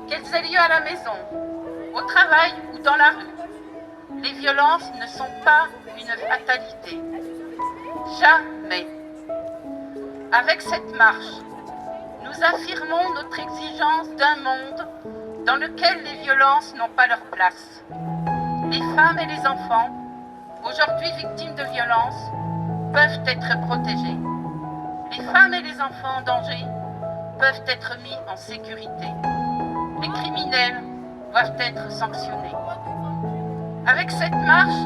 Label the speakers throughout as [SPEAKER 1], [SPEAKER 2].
[SPEAKER 1] Qu'elles aient lieu à la maison, au travail ou dans la rue, les violences ne sont pas une fatalité. Jamais. Avec cette marche, nous affirmons notre exigence d'un monde dans lequel les violences n'ont pas leur place. Les femmes et les enfants, aujourd'hui victimes de violences, peuvent être protégés. Les femmes et les enfants en danger peuvent être mis en sécurité. Les criminels doivent être sanctionnés. Avec cette marche,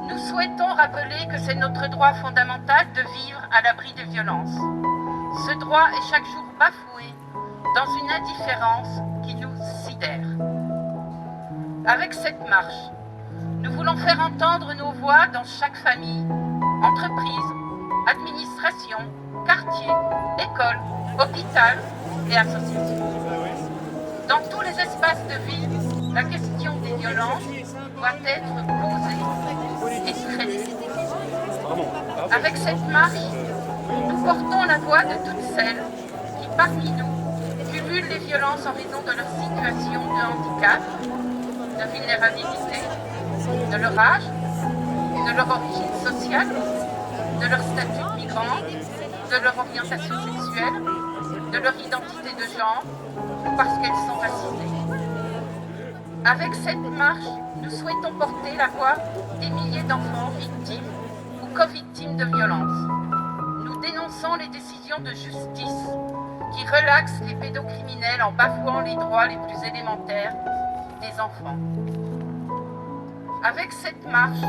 [SPEAKER 1] nous souhaitons rappeler que c'est notre droit fondamental de vivre à l'abri des violences. Ce droit est chaque jour bafoué dans une indifférence qui nous sidère. Avec cette marche, nous voulons faire entendre nos voix dans chaque famille, entreprise, administration, quartier, école, hôpital et association. Dans tous les espaces de vie, la question des violences doit être posée et traitée. Avec cette marche, nous portons la voix de toutes celles qui, parmi nous, cumulent les violences en raison de leur situation de handicap, de vulnérabilité, de leur âge, de leur origine sociale, de leur statut de migrant, de leur orientation sexuelle, de leur identité de genre, ou parce qu'elles sont racisées. Avec cette marche, nous souhaitons porter la voix des milliers d'enfants victimes ou co-victimes de violences. Nous dénonçons les décisions de justice qui relaxent les pédocriminels en bafouant les droits les plus élémentaires des enfants. Avec cette marche,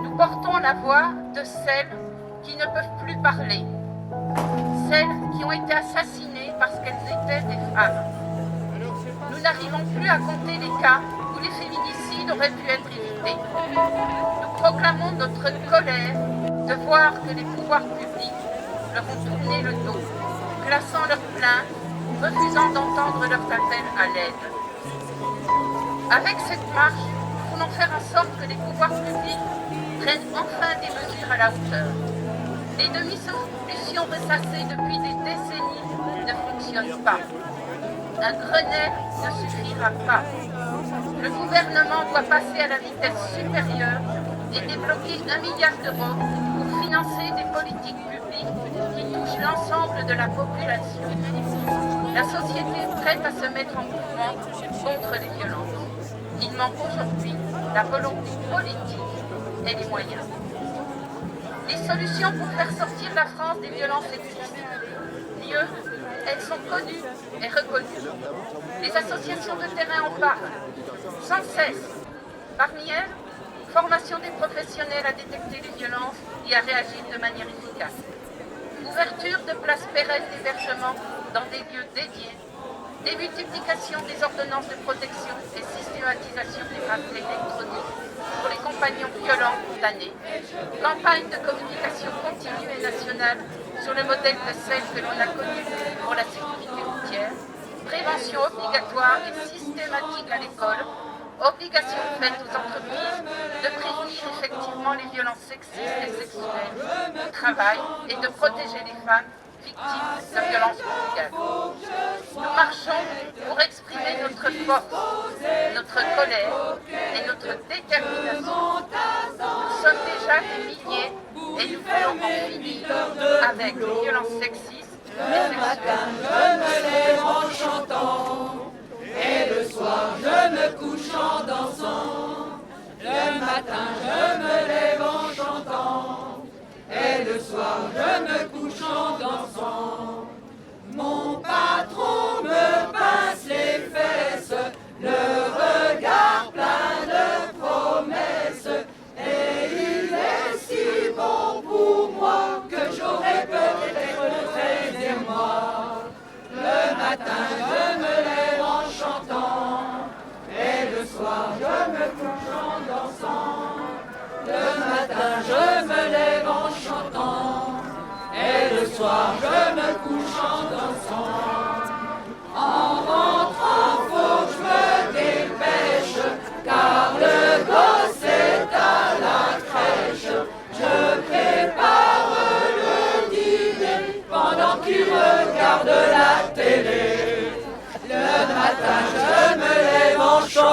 [SPEAKER 1] nous portons la voix de celles qui ne peuvent plus parler, celles qui ont été assassinées parce qu'elles étaient des femmes. Nous n'arrivons plus à compter les cas où les féminicides auraient pu être évités. Nous proclamons notre colère de voir que les pouvoirs publics leur ont tourné le dos, classant leurs plaintes, refusant d'entendre leurs appels à l'aide. Avec cette marche, nous voulons faire en sorte que les pouvoirs publics prennent enfin des mesures à la hauteur. Les demi-solutions ressassées depuis des décennies ne fonctionnent pas. Un Grenelle ne suffira pas. Le gouvernement doit passer à la vitesse supérieure et débloquer 1 milliard d'euros pour financer des politiques publiques qui touchent l'ensemble de la population. La société est prête à se mettre en mouvement contre les violences. Il manque aujourd'hui la volonté politique et les moyens. Les solutions pour faire sortir la France des violences existent. Mieux, elles sont connues et reconnues. Les associations de terrain en parlent sans cesse. Parmi elles, formation des professionnels à détecter les violences et à réagir de manière efficace. Ouverture de places pérennes d'hébergement dans des lieux dédiés. Démultiplication des ordonnances de protection et systématisation des bracelets électroniques pour les compagnons violents condamnés. Campagne de communication continue et nationale sur le modèle de celle que l'on a connue pour la sécurité routière. Prévention obligatoire et systématique à l'école. Obligation faite aux entreprises de prévenir effectivement les violences sexistes et sexuelles au travail et de protéger les femmes victimes de violences conjugales. Nous marchons pour exprimer notre force, notre colère et notre détermination. Nous sommes déjà des milliers et nous voulons en finir avec les violences sexistes et sexuelles.
[SPEAKER 2] Je me lève en chantant et le soir je me couche en dansant. Le matin je me lève en chantant et le soir je me couche en dansant. Mon patron me pince les fesses, le regard plein de promesses, et il est si bon pour moi que j'aurais peut-être le très vers moi. Le matin je me lève en chantant, et le soir je me couche en dansant. Le matin je me lève en chantant, et le soir je me couche en dansant. En rentrant faut que je me dépêche, car le gosse est à la crèche. Je prépare le dîner pendant qu'il regarde la télé. Le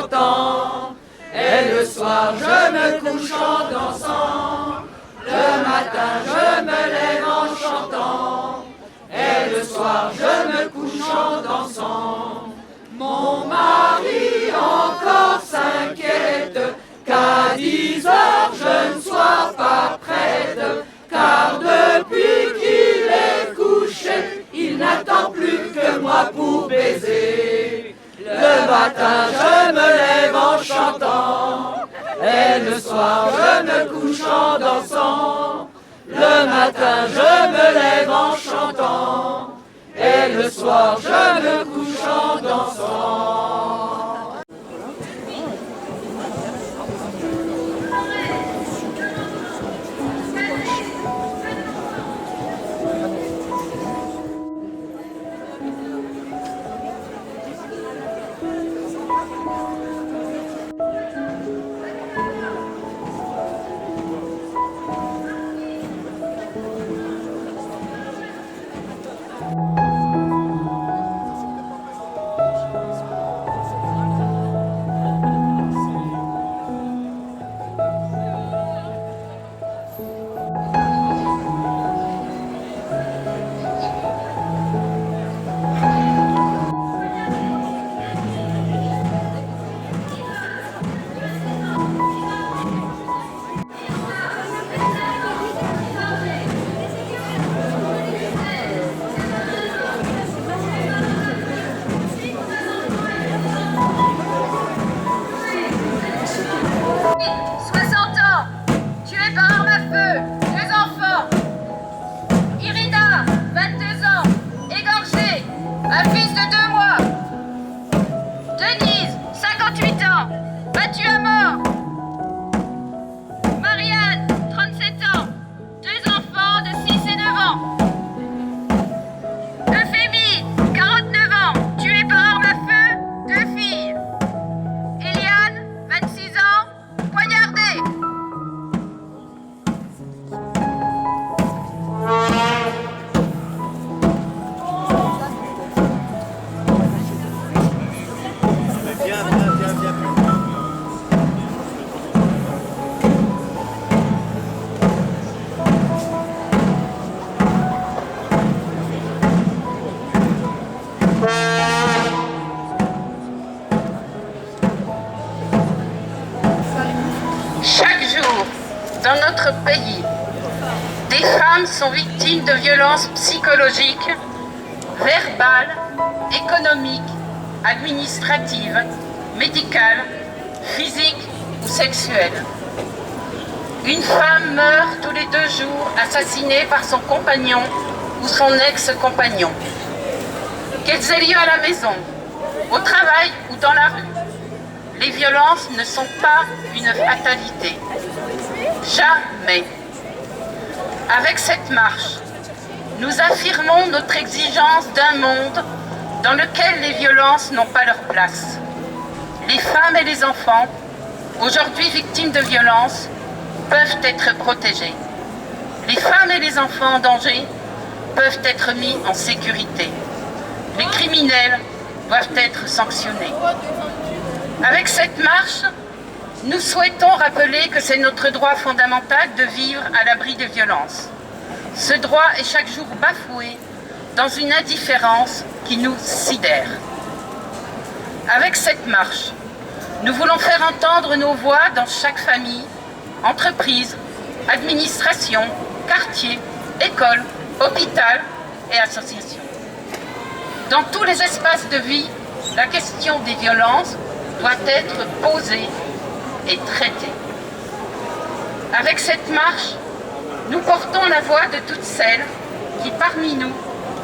[SPEAKER 2] chantant, et le soir je me couche en dansant. Le matin je me lève en chantant, et le soir je me couche en dansant. Mon mari encore s'inquiète qu'à 10 heures je ne sois pas prête, car depuis qu'il est couché, il n'attend plus que moi pour baiser. Le matin je me lève en chantant, et le soir je me couche en dansant. Le matin je me lève en chantant, et le soir je me couche en dansant.
[SPEAKER 1] Dans notre pays, des femmes sont victimes de violences psychologiques, verbales, économiques, administratives, médicales, physiques ou sexuelles. Une femme meurt tous les 2 jours assassinée par son compagnon ou son ex-compagnon. Qu'elles aient lieu à la maison, au travail ou dans la rue, les violences ne sont pas une fatalité. Jamais. Avec cette marche, nous affirmons notre exigence d'un monde dans lequel les violences n'ont pas leur place. Les femmes et les enfants, aujourd'hui victimes de violences, peuvent être protégés. Les femmes et les enfants en danger peuvent être mis en sécurité. Les criminels doivent être sanctionnés. Avec cette marche, nous souhaitons rappeler que c'est notre droit fondamental de vivre à l'abri des violences. Ce droit est chaque jour bafoué dans une indifférence qui nous sidère. Avec cette marche, nous voulons faire entendre nos voix dans chaque famille, entreprise, administration, quartier, école, hôpital et association. Dans tous les espaces de vie, la question des violences doit être posée et traitée. Avec cette marche, nous portons la voix de toutes celles qui, parmi nous,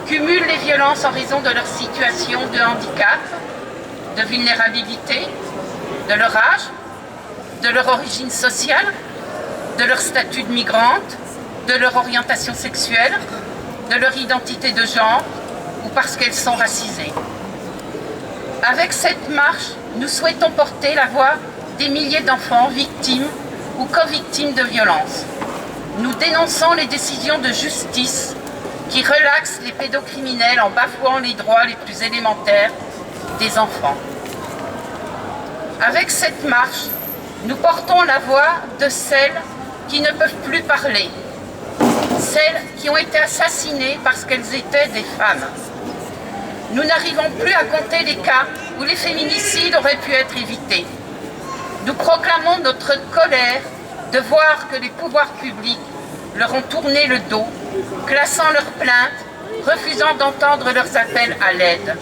[SPEAKER 1] cumulent les violences en raison de leur situation de handicap, de vulnérabilité, de leur âge, de leur origine sociale, de leur statut de migrante, de leur orientation sexuelle, de leur identité de genre ou parce qu'elles sont racisées. Avec cette marche, nous souhaitons porter la voix des milliers d'enfants victimes ou co-victimes de violences. Nous dénonçons les décisions de justice qui relaxent les pédocriminels en bafouant les droits les plus élémentaires des enfants. Avec cette marche, nous portons la voix de celles qui ne peuvent plus parler, celles qui ont été assassinées parce qu'elles étaient des femmes. Nous n'arrivons plus à compter les cas où les féminicides auraient pu être évités. Nous proclamons notre colère de voir que les pouvoirs publics leur ont tourné le dos, classant leurs plaintes, refusant d'entendre leurs appels à l'aide.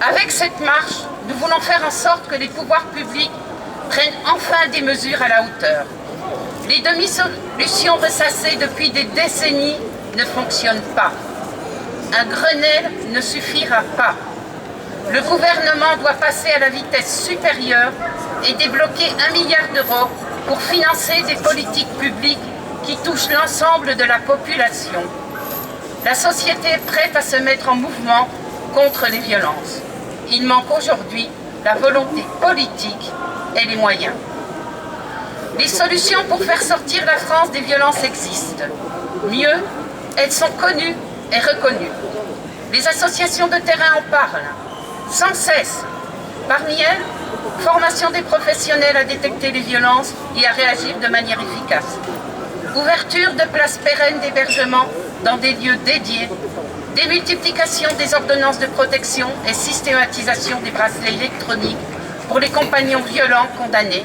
[SPEAKER 1] Avec cette marche, nous voulons faire en sorte que les pouvoirs publics prennent enfin des mesures à la hauteur. Les demi-solutions ressassées depuis des décennies ne fonctionnent pas. Un Grenelle ne suffira pas. Le gouvernement doit passer à la vitesse supérieure et débloquer 1 milliard d'euros pour financer des politiques publiques qui touchent l'ensemble de la population. La société est prête à se mettre en mouvement contre les violences. Il manque aujourd'hui la volonté politique et les moyens. Les solutions pour faire sortir la France des violences existent. Mieux, elles sont connues et reconnues. Les associations de terrain en parlent, sans cesse. Parmi elles, formation des professionnels à détecter les violences et à réagir de manière efficace. Ouverture de places pérennes d'hébergement dans des lieux dédiés, démultiplication des ordonnances de protection et systématisation des bracelets électroniques pour les compagnons violents condamnés,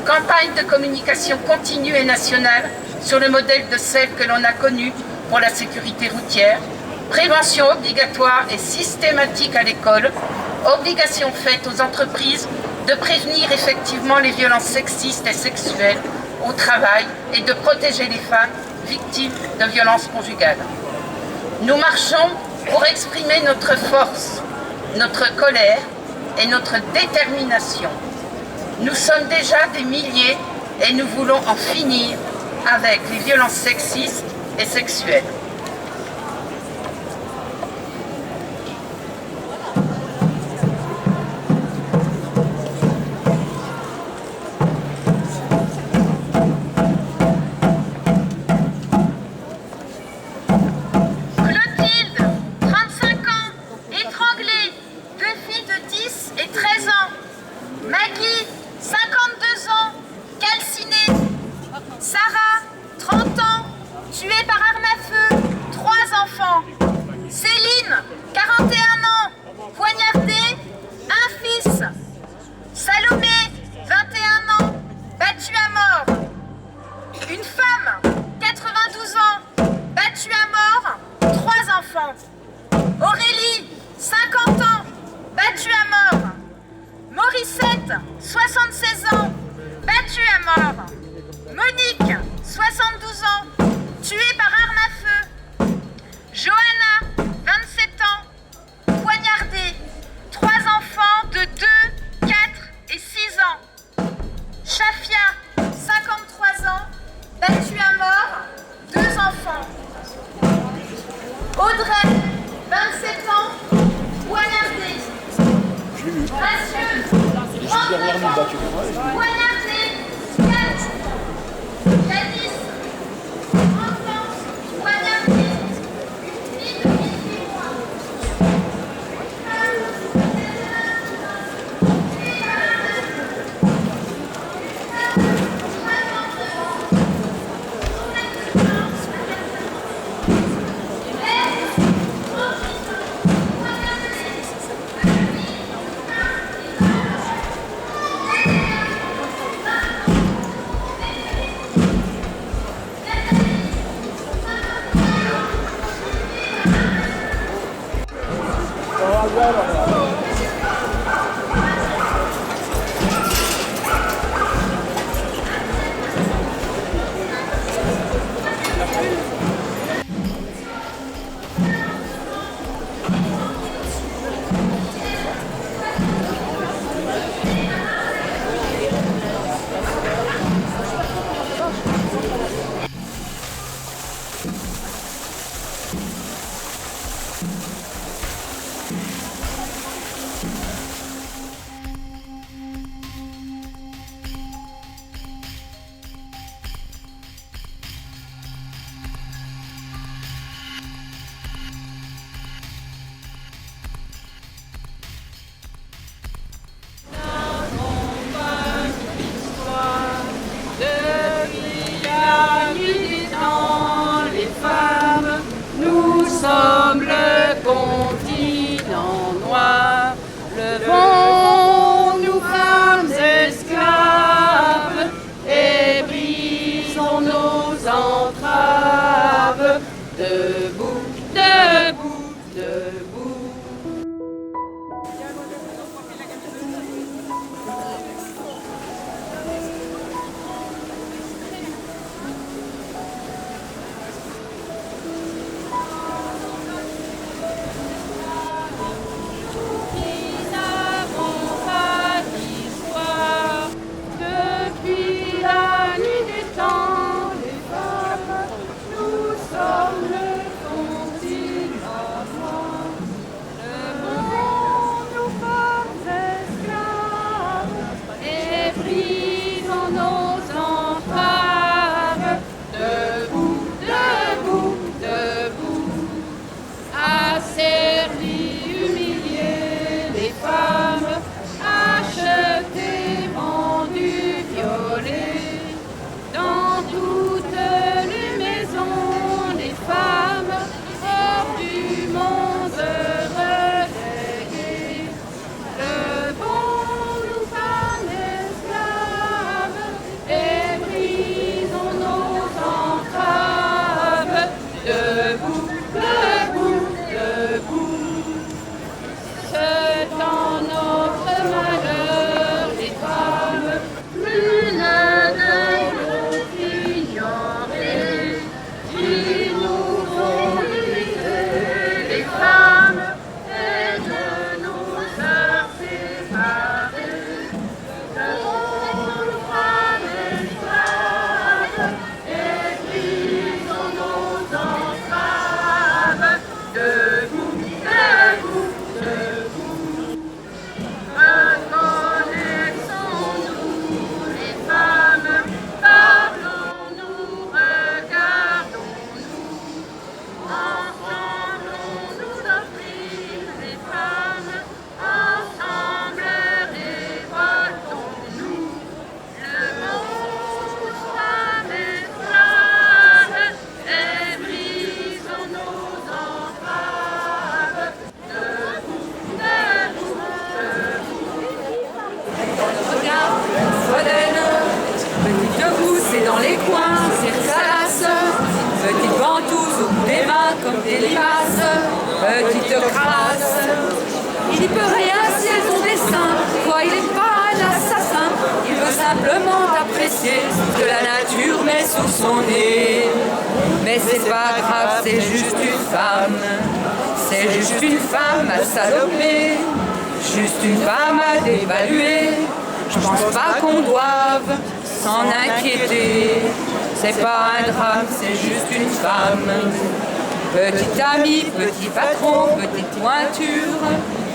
[SPEAKER 1] campagne de communication continue et nationale sur le modèle de celle que l'on a connue pour la sécurité routière, prévention obligatoire et systématique à l'école, obligation faite aux entreprises de prévenir effectivement les violences sexistes et sexuelles au travail et de protéger les femmes victimes de violences conjugales. Nous marchons pour exprimer notre force, notre colère et notre détermination. Nous sommes déjà des milliers et nous voulons en finir avec les violences sexistes et sexuelles.
[SPEAKER 3] Aurélie, 50 ans, battue à mort. Morissette, 76 ans, battue à mort. Monique, 72 ans, tuée par arme à feu. Johanna, 27 ans, poignardée. 3 enfants de 2, 4 et 6 ans. Shafia, 53 ans, battue à mort. 2 enfants. Audrey, 27 ans, poignardée. Gracieux, 39 ans, poignardée. 4. Jadis, 30 ans, poignardée. Une fille de 18 mois.
[SPEAKER 2] peut rien si elles ont des seins. Toi, il n'est pas un assassin, il veut simplement apprécier ce que la nature met sous son nez. Mais c'est pas grave, c'est juste une femme. C'est juste une femme à saloper, juste une femme à dévaluer. Je pense pas qu'on doive s'en inquiéter. C'est pas un drame, c'est juste une femme. Petit ami, petit patron, petite pointure,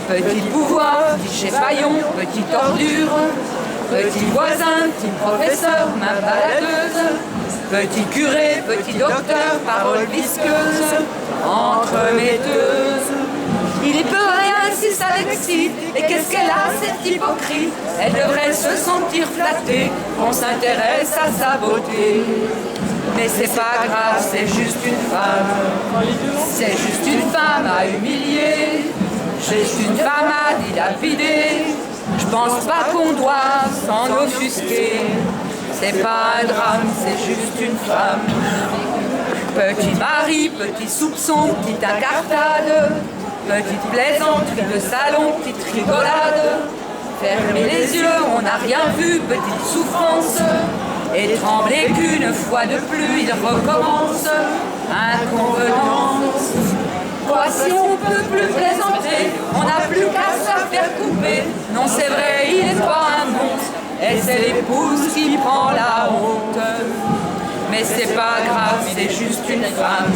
[SPEAKER 2] petit pouvoir, petit cheffaillon, petite ordure, petit voisin, petit professeur, main baladeuse, petit curé, petit docteur, parole visqueuse, entremetteuse. Il y peut rien si ça l'excite. Et qu'est-ce qu'elle a, cette hypocrite? Elle devrait se sentir flattée qu'on s'intéresse à sa beauté. Mais c'est pas grave, c'est juste une femme. C'est juste une femme à humilier, juste une femme à dilapider. Je pense pas qu'on doit s'en offusquer. C'est pas un drame, c'est juste une femme. Petit mari, petit soupçon, petite incartade, petite plaisanterie de salon, petite rigolade. Fermez les yeux, on n'a rien vu, petite souffrance. Et trembler qu'une fois de plus, il recommence. Inconvenance. Quoi, si on peut plus plaisanter, on n'a plus qu'à se faire couper. Non, c'est vrai, il n'est pas un monstre, et c'est l'épouse qui prend la honte. Mais c'est pas grave, c'est juste une femme.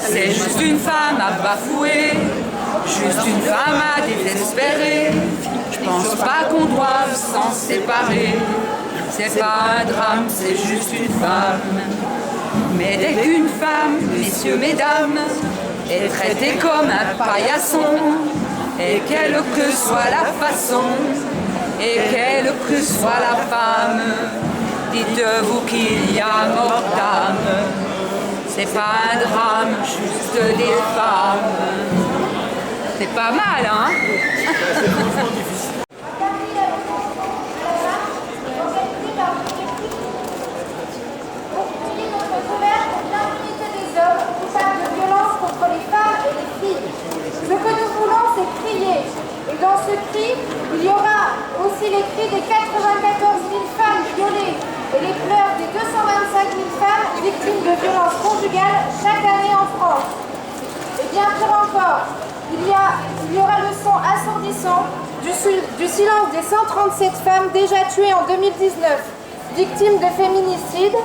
[SPEAKER 2] C'est juste une femme à bafouer, juste une femme à désespérer. Je pense pas qu'on doive s'en séparer. C'est pas un drame, c'est juste une femme. Mais dès qu'une femme, messieurs, mesdames, est traitée comme un paillasson, et quelle que soit la façon, et quelle que soit la femme, dites-vous qu'il y a mort d'âme. C'est pas un drame, juste des femmes. C'est pas mal, hein?
[SPEAKER 3] Ce que nous voulons, c'est crier. Et dans ce cri, il y aura aussi les cris des 94 000 femmes violées et les pleurs des 225 000 femmes victimes de violences conjugales chaque année en France. Et bien pire encore, il y aura le son assourdissant du silence des 137 femmes déjà tuées en 2019, victimes de féminicide,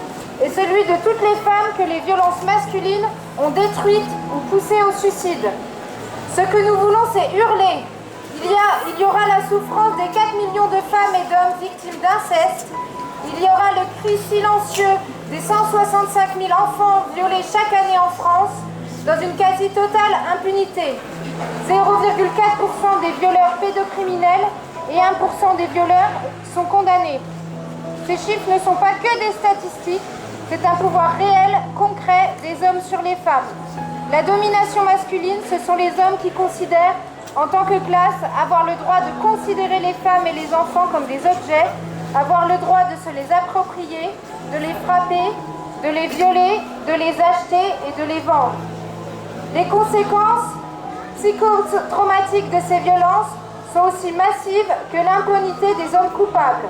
[SPEAKER 3] et celui de toutes les femmes que les violences masculines ont détruites ou poussées au suicide. Ce que nous voulons, c'est hurler. Il y aura la souffrance des 4 millions de femmes et d'hommes victimes d'inceste. Il y aura le cri silencieux des 165 000 enfants violés chaque année en France, dans une quasi-totale impunité. 0,4% des violeurs pédocriminels et 1% des violeurs sont condamnés. Ces chiffres ne sont pas que des statistiques, c'est un pouvoir réel, concret des hommes sur les femmes. La domination masculine, ce sont les hommes qui considèrent, en tant que classe, avoir le droit de considérer les femmes et les enfants comme des objets, avoir le droit de se les approprier, de les frapper, de les violer, de les acheter et de les vendre. Les conséquences psychotraumatiques de ces violences sont aussi massives que l'impunité des hommes coupables.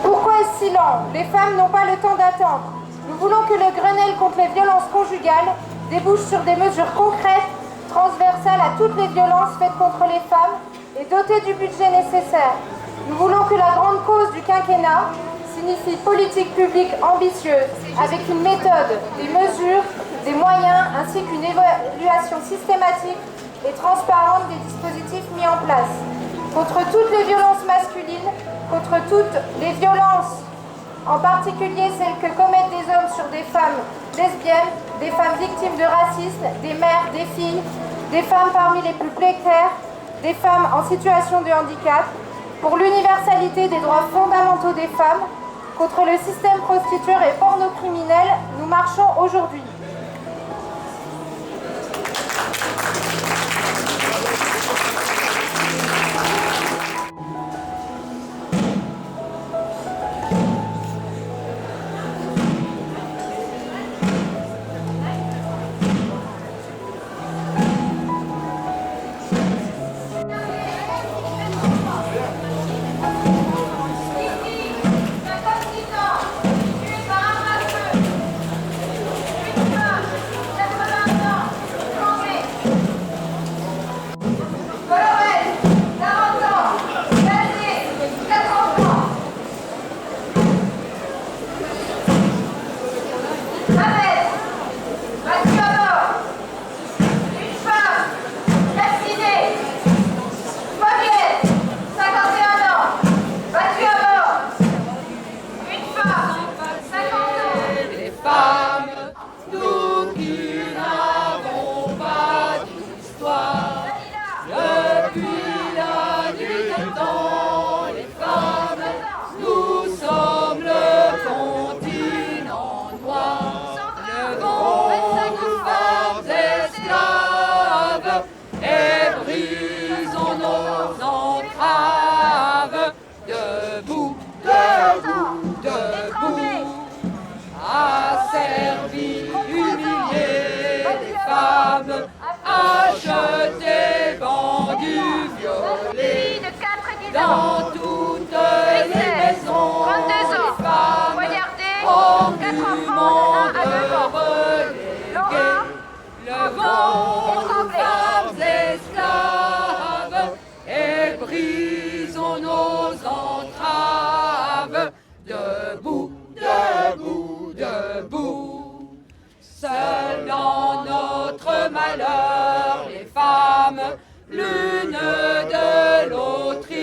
[SPEAKER 3] Pourquoi est-ce si lent? Les femmes n'ont pas le temps d'attendre. Nous voulons que le Grenelle contre les violences conjugales débouche sur des mesures concrètes, transversales à toutes les violences faites contre les femmes et dotées du budget nécessaire. Nous voulons que la grande cause du quinquennat signifie politique publique ambitieuse, avec une méthode, des mesures, des moyens, ainsi qu'une évaluation systématique et transparente des dispositifs mis en place. Contre toutes les violences masculines, contre toutes les violences, en particulier celles que commettent des hommes sur des femmes lesbiennes, des femmes victimes de racisme, des mères, des filles, des femmes parmi les plus précaires, des femmes en situation de handicap, pour l'universalité des droits fondamentaux des femmes, contre le système prostitueur et porno-criminel, nous marchons aujourd'hui.
[SPEAKER 2] Dans toutes les maisons,
[SPEAKER 3] 32 ans,
[SPEAKER 2] les femmes
[SPEAKER 3] poignardé,
[SPEAKER 2] ont
[SPEAKER 3] 4
[SPEAKER 2] du
[SPEAKER 3] enfants de 1 à 2 ans.
[SPEAKER 2] monde relégué.
[SPEAKER 3] Laura,
[SPEAKER 2] Levons nous,
[SPEAKER 3] tremblez.
[SPEAKER 2] femmes esclaves, et brisons nos entraves. Debout, debout, debout. Seules dans notre malheur, les femmes, l'une de l'autre